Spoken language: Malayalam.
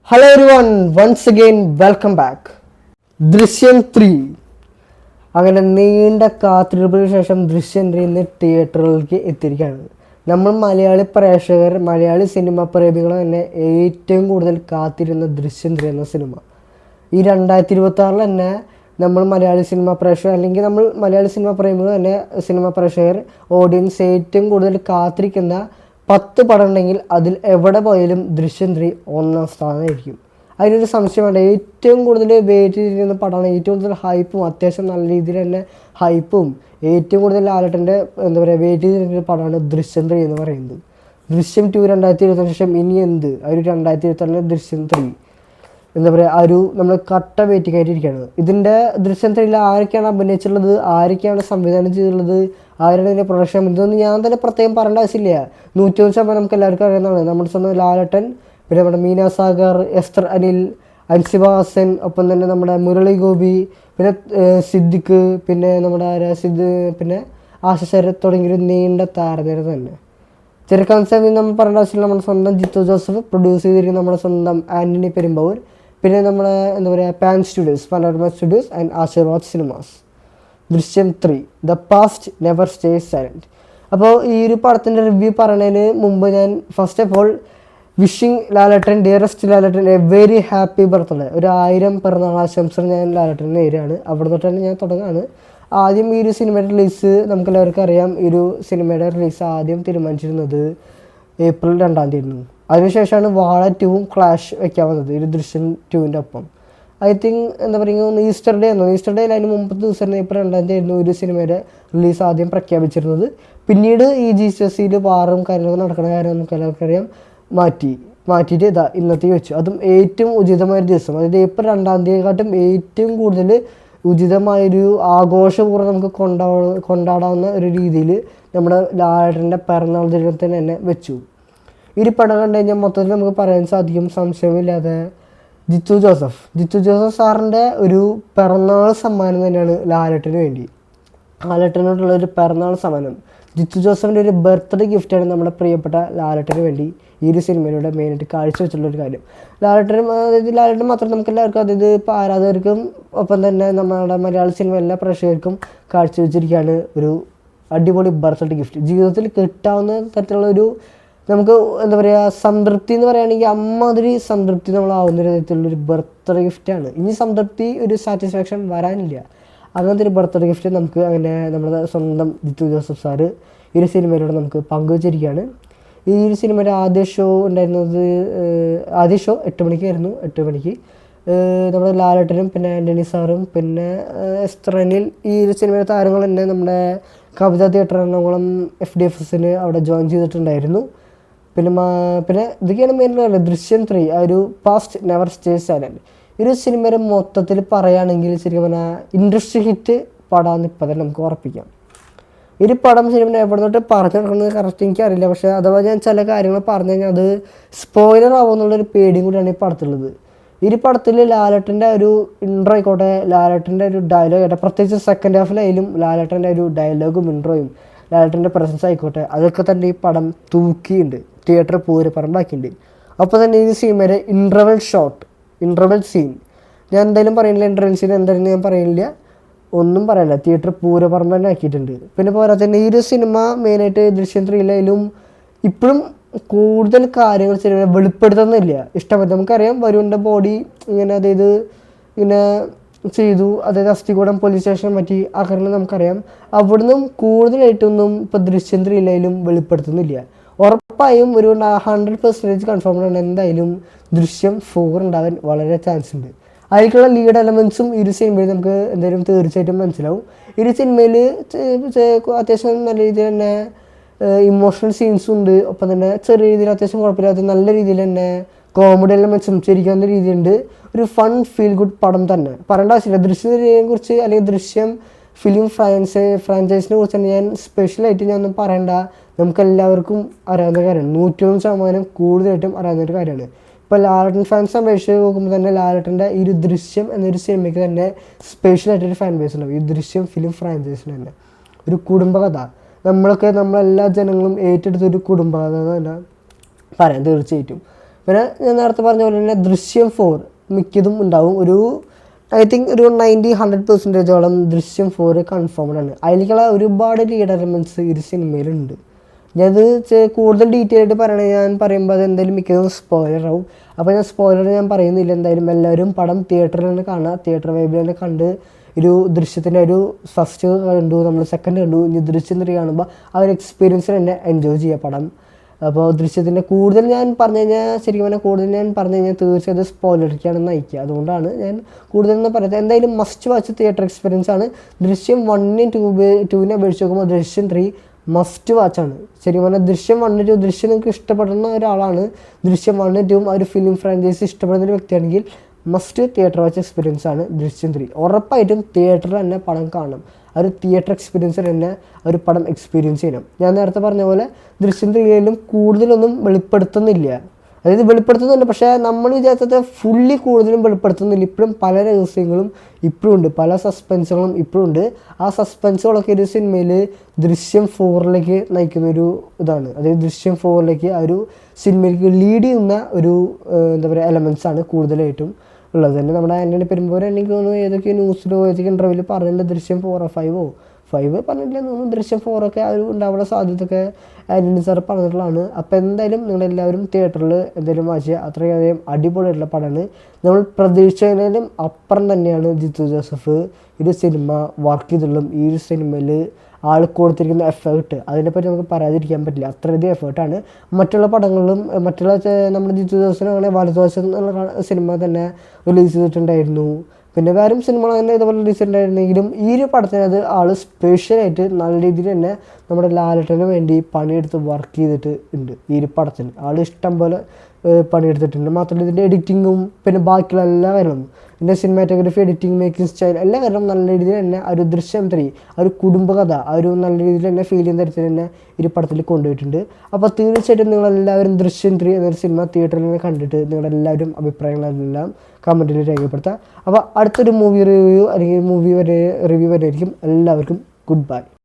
Hello everyone, once again welcome back. Drishyam 3 അങ്ങനെ നീണ്ട കാത്തിരിപ്പിന് ശേഷം ദൃശ്യം 3 ഇന്ന് തിയേറ്ററുകളിലേക്ക് എത്തിയിരിക്കുകയാണ്. നമ്മൾ മലയാളി പ്രേക്ഷകർ, മലയാളി സിനിമ പ്രേമികൾ തന്നെ ഏറ്റവും കൂടുതൽ കാത്തിരുന്ന ദൃശ്യം 3 എന്ന സിനിമ ഈ 2026 തന്നെ നമ്മൾ മലയാളി സിനിമ പ്രേക്ഷകർ, അല്ലെങ്കിൽ നമ്മൾ മലയാളി സിനിമ പ്രേമികൾ തന്നെ, സിനിമ പ്രേക്ഷകർ, ഓഡിയൻസ് ഏറ്റവും കൂടുതൽ കാത്തിരിക്കുന്ന 10 പടം ഉണ്ടെങ്കിൽ അതിൽ എവിടെ പോയാലും ദൃശ്യം 3 ഒന്നാം സ്ഥാനമായിരിക്കും. അതിനൊരു സംശയം വേണ്ട. ഏറ്റവും കൂടുതൽ വെയിറ്റ് ചെയ്തിരുന്ന പടമാണ്, ഏറ്റവും കൂടുതൽ ഹൈപ്പും, അത്യാവശ്യം നല്ല രീതിയിൽ തന്നെ ഹൈപ്പും, ഏറ്റവും കൂടുതൽ ലാലേട്ടൻ്റെ എന്താ പറയുക വെയിറ്റ് ചെയ്തിരുന്ന പടമാണ് ദൃശ്യം 3 എന്ന് പറയുന്നത്. ദൃശ്യം 2 2025 ശേഷം ഇനി എന്ത്, ആ ഒരു 2026 ദൃശ്യം 3 എന്താ പറയുക, ആ ഒരു നമ്മൾ കട്ട വെയിറ്റിംഗ് ആയിട്ടിരിക്കുകയാണ്. ഇതിൻ്റെ ദൃശ്യം 3 ആരൊക്കെയാണ് അഭിനയിച്ചിട്ടുള്ളത്, ആരൊക്കെയാണ് സംവിധാനം ചെയ്തിട്ടുള്ളത്, ആരുടെ ഇതിൻ്റെ പ്രൊഡക്ഷൻ, ഇതൊന്നും ഞാൻ തന്നെ പ്രത്യേകം പറയേണ്ട ആവശ്യമില്ല. 100% നമുക്ക് എല്ലാവർക്കും അറിയുന്നതാണ്. നമ്മുടെ സ്വന്തം ലാലേട്ടൻ, പിന്നെ നമ്മുടെ മീന സാഗർ, എസ്തർ അനിൽ, അൻസിബ ഹസൻ, ഒപ്പം തന്നെ നമ്മുടെ മുരളി ഗോപി, പിന്നെ സിദ്ദിഖ്, പിന്നെ നമ്മുടെ പിന്നെ ആശിഷ് ശരത് തുടങ്ങിയൊരു നീണ്ട താരനിര തന്നെ. ചെറുക്കാൻസാമി നമ്മൾ പറയേണ്ട ആവശ്യമില്ല. നമ്മുടെ സ്വന്തം ജിത്തു ജോസഫ് പ്രൊഡ്യൂസ് ചെയ്തിരിക്കുന്ന നമ്മുടെ സ്വന്തം ആൻ്റണി പെരുമ്പാവൂർ, പിന്നെ നമ്മുടെ എന്താ പറയുക Pan Studios, Panorama Studios and Aashirvad cinemas. Drishyam 3 the past never stays silent. അപ്പോൾ ഈ ഒരു പടത്തിൻ്റെ റിവ്യൂ പറയുന്നതിന് മുമ്പ് ഞാൻ first of all wishing Lalettan, dearest Lalettan a very happy birthday. 1000 പിറന്നാൾ ആശംസകൾ ഞാൻ ലാലേട്ടൻ നേരെയാണ്. അവിടെ തൊട്ടാണ് ഞാൻ തുടങ്ങുകയാണ്. ആദ്യം ഈ ഒരു സിനിമയുടെ റിലീസ് നമുക്കെല്ലാവർക്കും അറിയാം. ഈ ഒരു സിനിമയുടെ റിലീസ് ആദ്യം തീരുമാനിച്ചിരുന്നത് ഏപ്രിൽ 2-ാം തീയതി. അതിനുശേഷമാണ് വാഴ 2 ക്ലാഷ് വയ്ക്കാൻ വന്നത് ഈ ഒരു ദൃശ്യം 2-ൻ്റെ ഒപ്പം. ഐ തിങ്ക് എന്താ പറയുക, ഈസ്റ്റർ ഡേ അതിന് മുമ്പത്തെ ദിവസം ഏപ്രിൽ 2-ാം തീയതി ആയിരുന്നു ഒരു സിനിമയുടെ റിലീസ് ആദ്യം പ്രഖ്യാപിച്ചിരുന്നത്. പിന്നീട് ഈ GCSEയിൽ വാറും കാര്യങ്ങളൊക്കെ നടക്കുന്ന കാര്യം നമുക്ക് എല്ലാവർക്കും അറിയാം, മാറ്റിയിട്ട് ഇന്നത്തേക്ക് വെച്ചു. അതും ഏറ്റവും ഉചിതമായൊരു ദിവസം, അതായത് ഏപ്രിൽ 2-ാം തീയതിയെക്കാട്ടും ഏറ്റവും കൂടുതൽ ഉചിതമായൊരു ആഘോഷപൂർവ്വം നമുക്ക് കൊണ്ടാടാവുന്ന ഒരു രീതിയിൽ നമ്മുടെ ലാലേട്ടൻ്റെ പിറന്നാൾ ദിനത്തിന് തന്നെ വെച്ചു. ഈ ഒരു പടം കണ്ടു കഴിഞ്ഞാൽ മൊത്തത്തിൽ നമുക്ക് പറയാൻ സാധിക്കും, സംശയമില്ലാതെ ജിത്തു ജോസഫ് സാറിൻ്റെ ഒരു പിറന്നാൾ സമ്മാനം തന്നെയാണ് ലാലേട്ടന് വേണ്ടി. ലാലേട്ടനോടുള്ള ഒരു പിറന്നാൾ സമ്മാനം, ജിത്തു ജോസഫിൻ്റെ ഒരു ബർത്ത്ഡേ ഗിഫ്റ്റാണ് നമ്മുടെ പ്രിയപ്പെട്ട ലാലേട്ടന് വേണ്ടി ഈ ഒരു സിനിമയിലൂടെ മെയിനായിട്ട് കാഴ്ചവെച്ചിട്ടുള്ളൊരു കാര്യം. ലാലേട്ടൻ മാത്രം നമുക്ക് എല്ലാവർക്കും, അതായത് ഇപ്പോൾ ആരാധകർക്കും ഒപ്പം തന്നെ നമ്മുടെ മലയാള സിനിമ എല്ലാ പ്രേക്ഷകർക്കും കാഴ്ചവെച്ചിരിക്കുകയാണ് ഒരു അടിപൊളി ബർത്ത്ഡേ ഗിഫ്റ്റ്. ജീവിതത്തിൽ കിട്ടാവുന്ന തരത്തിലുള്ള ഒരു നമുക്ക് എന്താ പറയുക സംതൃപ്തി എന്ന് പറയുകയാണെങ്കിൽ അമ്മാതിരി സംതൃപ്തി നമ്മളാവുന്ന തരത്തിലുള്ളൊരു ബർത്ത്ഡേ ഗിഫ്റ്റാണ്. ഇനി സംതൃപ്തി, ഒരു സാറ്റിസ്ഫാക്ഷൻ വരാനില്ല. അങ്ങനത്തെ ഒരു ബർത്ത്ഡേ ഗിഫ്റ്റ് നമുക്ക് അങ്ങനെ നമ്മുടെ സ്വന്തം ജിത്തു ജോസഫ് സാറ് ഈ ഒരു സിനിമയിലൂടെ നമുക്ക് പങ്കുവച്ചിരിക്കുകയാണ്. ഈ ഒരു സിനിമയുടെ ആദ്യ ഷോ 8 മണിക്കായിരുന്നു. 8 മണിക്ക് നമ്മുടെ ലാലേട്ടനും പിന്നെ ആൻ്റണി സാറും പിന്നെ എസ്ത്രനിൽ ഈ ഒരു സിനിമയുടെ താരങ്ങൾ തന്നെ നമ്മുടെ കവിത തിയേറ്റർ എറണാകുളം FDFSന് അവിടെ ജോയിൻ ചെയ്തിട്ടുണ്ടായിരുന്നു. പിന്നെ ഇതൊക്കെയാണ് മെയിനായിട്ട് ദൃശ്യം 3 ആ ഒരു പാസ്റ്റ് നെവർ സ്റ്റേസ് സൈലൻറ്റ്. ഈ ഒരു സിനിമയുടെ മൊത്തത്തിൽ പറയുകയാണെങ്കിൽ ശരിക്കും പറഞ്ഞാൽ ഇൻഡസ്ട്രി ഹിറ്റ് പടമാണെന്ന് ഇപ്പോൾ തന്നെ നമുക്ക് ഉറപ്പിക്കാം. ഈ ഒരു പടം സിനിമ എവിടെ തൊട്ട് പറഞ്ഞു നടക്കുന്നത് കറക്റ്റ് എനിക്കറിയില്ല. പക്ഷേ അഥവാ ഞാൻ ചില കാര്യങ്ങൾ പറഞ്ഞു കഴിഞ്ഞാൽ അത് സ്പോയിലർ ആവുമെന്നുള്ളൊരു പേടിയും കൂടിയാണ് ഈ പടത്തുള്ളത്. ഈ ഒരു പടത്തിൽ ലാലേട്ടൻ്റെ ഒരു ഇൻട്രോ ആയിക്കോട്ടെ, ലാലേട്ടൻ്റെ ഒരു ഡയലോഗ് ആയിട്ടെ, പ്രത്യേകിച്ച് സെക്കൻഡ് ഹാഫിലായാലും ലാലേട്ടൻ്റെ ഒരു ഡയലോഗും ഇൻട്രോയും ലാലേട്ടൻ്റെ പ്രസൻസ് ആയിക്കോട്ടെ, അതൊക്കെ തന്നെ ഈ പടം തൂക്കിയുണ്ട്, തിയേറ്റർ പൂരപ്പറമ്പാക്കിയിട്ടുണ്ട്. അപ്പോൾ തന്നെ ഈ സിനിമയുടെ ഇൻട്രവൽ സീൻ ഞാൻ എന്തായാലും പറയുന്നില്ല. ഇൻട്രവൽ സീൻ എന്തായാലും ഞാൻ പറയുന്നില്ല, ഒന്നും പറയില്ല, തിയേറ്റർ പൂരപ്പറമ്പ് തന്നെ ആക്കിയിട്ടുണ്ട്. പിന്നെ പോരാതെ തന്നെ ഈ ഒരു സിനിമ മെയിനായിട്ട് ദൃശ്യം 3 ഇപ്പോഴും കൂടുതൽ കാര്യങ്ങൾ സിനിമ വെളിപ്പെടുത്തുന്നില്ല. ഇഷ്ടപ്പെട്ടു നമുക്കറിയാം, വരുണിൻ്റെ ബോഡി ഇങ്ങനെ അതായത് ഇങ്ങനെ ചെയ്തു, അതായത് അസ്ഥികൂടം പോലീസ് സ്റ്റേഷൻ പറ്റി ആ കാരണം നമുക്കറിയാം. അവിടുന്ന് കൂടുതലായിട്ടൊന്നും ഇപ്പോൾ ദൃശ്യം 3 വെളിപ്പെടുത്തുന്നില്ല. ഉറപ്പായും ഒരു 100% കൺഫേം ആണ് എന്തായാലും ദൃശ്യം 4 ഉണ്ടാകാൻ വളരെ ചാൻസ് ഉണ്ട്. അതിലേക്കുള്ള ലീഡ് എലമെൻസും ഈ ഒരു സിനിമയിൽ നമുക്ക് എന്തായാലും തീർച്ചയായിട്ടും മനസ്സിലാവും. ഈ ഒരു സിനിമയിൽ അത്യാവശ്യം നല്ല രീതിയിൽ തന്നെ ഇമോഷണൽ സീൻസും ഉണ്ട്. ഒപ്പം തന്നെ ചെറിയ രീതിയിൽ അത്യാവശ്യം കുഴപ്പമില്ലാത്ത നല്ല രീതിയിൽ തന്നെ കോമഡി എലമെൻസും ചിരിക്കാവുന്ന രീതിയുണ്ട്. ഒരു ഫൺ ഫീൽ ഗുഡ് പടം തന്നെ, പറയേണ്ട ആവശ്യമില്ല. ദൃശ്യത്തെ കുറിച്ച് അല്ലെങ്കിൽ ദൃശ്യം ഫിലിം ഫ്രാഞ്ചൈസിനെ കുറിച്ചാണ് ഞാൻ സ്പെഷ്യലായിട്ട് ഞാൻ ഒന്നും പറയേണ്ട, നമുക്കെല്ലാവർക്കും അറിയാവുന്ന കാര്യമാണ്. 101% കൂടുതലായിട്ടും അറിയാവുന്നൊരു കാര്യമാണ്. ഇപ്പോൾ ലാലേട്ടൻ ഫാൻസ് അപേക്ഷിച്ച് നോക്കുമ്പോൾ തന്നെ ലാലേട്ടൻ്റെ ഈ ഒരു ദൃശ്യം എന്നൊരു സിനിമയ്ക്ക് തന്നെ സ്പെഷ്യലായിട്ടൊരു ഫാൻ ബേസ് ഉണ്ടാവും. ഈ ദൃശ്യം ഫിലിം ഫ്രാഞ്ചൈസിന് തന്നെ ഒരു കുടുംബകഥ, നമ്മളെല്ലാ ജനങ്ങളും ഏറ്റെടുത്തൊരു കുടുംബകഥ തന്നെ പറയാം തീർച്ചയായിട്ടും. പിന്നെ ഞാൻ നേരത്തെ പറഞ്ഞ പോലെ തന്നെ ദൃശ്യം 4 മിക്കതും ഉണ്ടാവും. ഐ തിങ്ക് ഒരു 90-100% ദൃശ്യം 4 കൺഫേംഡ് ആണ്. അതിലേക്കുള്ള ഒരുപാട് ലീഡ് എലമെൻറ്റ്സ് ഈ ഒരു സിനിമയിലുണ്ട്. ഞാനത് കൂടുതൽ ഡീറ്റെയിൽ ആയിട്ട് ഞാൻ പറയുമ്പോൾ അത് എന്തായാലും മിക്കതും സ്പോയിലർ ആവും. അപ്പോൾ ഞാൻ സ്പോയിലർ ഞാൻ പറയുന്നില്ല. എന്തായാലും എല്ലാവരും പടം തിയേറ്ററിൽ തന്നെ കാണുക, തിയേറ്റർ വൈബിൽ തന്നെ കണ്ട് ഒരു ദൃശ്യത്തിൻ്റെ ഒരു ഫസ്റ്റ് കണ്ടു, നമ്മൾ സെക്കൻഡ് കണ്ടു, ഇനി ദൃശ്യം 3 കാണുമ്പോൾ ആ ഒരു എക്സ്പീരിയൻസിൽ തന്നെ എൻജോയ് ചെയ്യുക പടം. അപ്പോൾ ദൃശ്യത്തിൻ്റെ കൂടുതൽ ഞാൻ പറഞ്ഞു കഴിഞ്ഞാൽ ശരിക്കും പറഞ്ഞാൽ കൂടുതൽ ഞാൻ പറഞ്ഞു കഴിഞ്ഞാൽ തീർച്ചയായും അത് സ്പോയിലറിക്കാണ് നയിക്കുക. അതുകൊണ്ടാണ് ഞാൻ കൂടുതലൊന്നും പറയുന്നത്. എന്തായാലും മസ്റ്റ് വാച്ച് തിയേറ്റർ എക്സ്പീരിയൻസ് ആണ്. ദൃശ്യം 1-നും 2-നെ അപേക്ഷിച്ച് നോക്കുമ്പോൾ ദൃശ്യം 3 മസ്റ്റ് വാച്ചാണ്. ശരിക്കും പറഞ്ഞാൽ ദൃശ്യം 1-2 ദൃശ്യം നിങ്ങൾക്ക് ഇഷ്ടപ്പെടുന്ന ഒരാളാണ്, ദൃശ്യം 1-2 ആ ഒരു ഫിലിം ഫ്രാഞ്ചൈസി ഇഷ്ടപ്പെടുന്ന ഒരു വ്യക്തിയാണെങ്കിൽ മസ്റ്റ് തിയേറ്റർ വാച്ച് എക്സ്പീരിയൻസ് ആണ് ദൃശ്യം 3. ഉറപ്പായിട്ടും തിയേറ്ററിൽ തന്നെ പടം കാണണം. ആ ഒരു തിയേറ്റർ എക്സ്പീരിയൻസിൽ തന്നെ ഒരു പടം എക്സ്പീരിയൻസ് ചെയ്യണം. ഞാൻ നേരത്തെ പറഞ്ഞ പോലെ ദൃശ്യം 3-ലും കൂടുതലൊന്നും വെളിപ്പെടുത്തുന്നില്ല. അതായത് വെളിപ്പെടുത്തുന്നുണ്ട്, പക്ഷേ നമ്മൾ വിചാരിച്ചത് ഫുള്ളി കൂടുതലും വെളിപ്പെടുത്തുന്നില്ല. ഇപ്പോഴും പല രഹസ്യങ്ങളും ഇപ്പോഴും ഉണ്ട്, പല സസ്പെൻസുകളും ഇപ്പോഴും ഉണ്ട്. ആ സസ്പെൻസുകളൊക്കെ ഒരു സിനിമയിൽ ദൃശ്യം 4-ലേക്ക് നയിക്കുന്നൊരു ഇതാണ്. അതായത് ദൃശ്യം 4-ലേക്ക് ആ ഒരു സിനിമയിലേക്ക് ലീഡ് ചെയ്യുന്ന ഒരു എന്താ പറയുക എലമെൻറ്റ്സാണ് കൂടുതലായിട്ടും ഉള്ളത്. തന്നെ നമ്മുടെ ആൻ്റണി പെരുമ്പാവൂർ എനിക്ക് തോന്നുന്നു ഏതൊക്കെ ന്യൂസിലോ ഏതൊക്കെ ഇൻ്റർവ്യൂവിൽ പറഞ്ഞിട്ടുണ്ട് ദൃശ്യം 4 5 പറഞ്ഞിട്ടില്ല തോന്നുന്നു. ദൃശ്യം 4 ആ ഒരു ഉണ്ടാവുന്ന സാധ്യതയൊക്കെ ആൻ്റണി സാർ പറഞ്ഞിട്ടുള്ളതാണ്. അപ്പോൾ എന്തായാലും നിങ്ങളെല്ലാവരും തിയേറ്ററിൽ എന്തായാലും വാച്ച് ചെയ്യുക. അത്രയധികം അടിപൊളിയായിട്ടുള്ള പടമാണ്. നമ്മൾ പ്രതീക്ഷിച്ചതിനും അപ്പുറം തന്നെയാണ് ജിത്തു ജോസഫ് ഒരു സിനിമ വർക്ക് ചെയ്തിട്ടുള്ളൂ. ഈ ഒരു സിനിമയിൽ ആൾ കൊടുത്തിരിക്കുന്ന എഫേർട്ട് അതിനെപ്പറ്റി നമുക്ക് പറയാതിരിക്കാൻ പറ്റില്ല. അത്രയധികം എഫേർട്ടാണ്. മറ്റുള്ള പടങ്ങളിലും മറ്റുള്ള നമ്മുടെ ജിത്തു ജോസഫിനാണെങ്കിൽ വലതുവശം എന്നുള്ള സിനിമ തന്നെ റിലീസ് ചെയ്തിട്ടുണ്ടായിരുന്നു. പിന്നെ വേറെ സിനിമകൾ തന്നെ ഇതുപോലെ റിലീസ് ചെയ്തിട്ടുണ്ടായിരുന്നെങ്കിലും ഈ ഒരു പടത്തിന് അത് ആൾ സ്പെഷ്യലായിട്ട് നല്ല രീതിയിൽ തന്നെ നമ്മുടെ ലാലേട്ടന് വേണ്ടി പണിയെടുത്ത് വർക്ക് ചെയ്തിട്ട് ഉണ്ട്. ഈ ഒരു പടത്തിന് ആൾ ഇഷ്ടം പോലെ പണിയെടുത്തിട്ടുണ്ട്. മാത്രമല്ല ഇതിൻ്റെ എഡിറ്റിങ്ങും പിന്നെ ബാക്കിയുള്ള എല്ലാ കാര്യങ്ങളും ഇതിൻ്റെ സിനിമാറ്റോഗ്രഫി, എഡിറ്റിംഗ്, മേക്കിംഗ് സ്റ്റൈൽ എല്ലാ കാര്യവും നല്ല രീതിയിൽ തന്നെ ആ ഒരു ദൃശ്യം 3 ആ ഒരു കുടുംബകഥ ആ ഒരു നല്ല രീതിയിൽ തന്നെ ഫീൽ ചെയ്യുന്ന തരത്തിൽ തന്നെ ഈ പടത്തിൽ കൊണ്ടുപോയിട്ടുണ്ട്. അപ്പോൾ തീർച്ചയായിട്ടും നിങ്ങളെല്ലാവരും ദൃശ്യം 3 എന്നൊരു സിനിമ തിയേറ്ററിൽ നിന്ന് കണ്ടിട്ട് നിങ്ങളെല്ലാവരും അഭിപ്രായങ്ങളെല്ലാം കമൻറ്റിൽ രേഖപ്പെടുത്തുക. അപ്പോൾ അടുത്തൊരു മൂവി റിവ്യൂ അല്ലെങ്കിൽ റിവ്യൂ വരെയായിരിക്കും. എല്ലാവർക്കും ഗുഡ് ബൈ.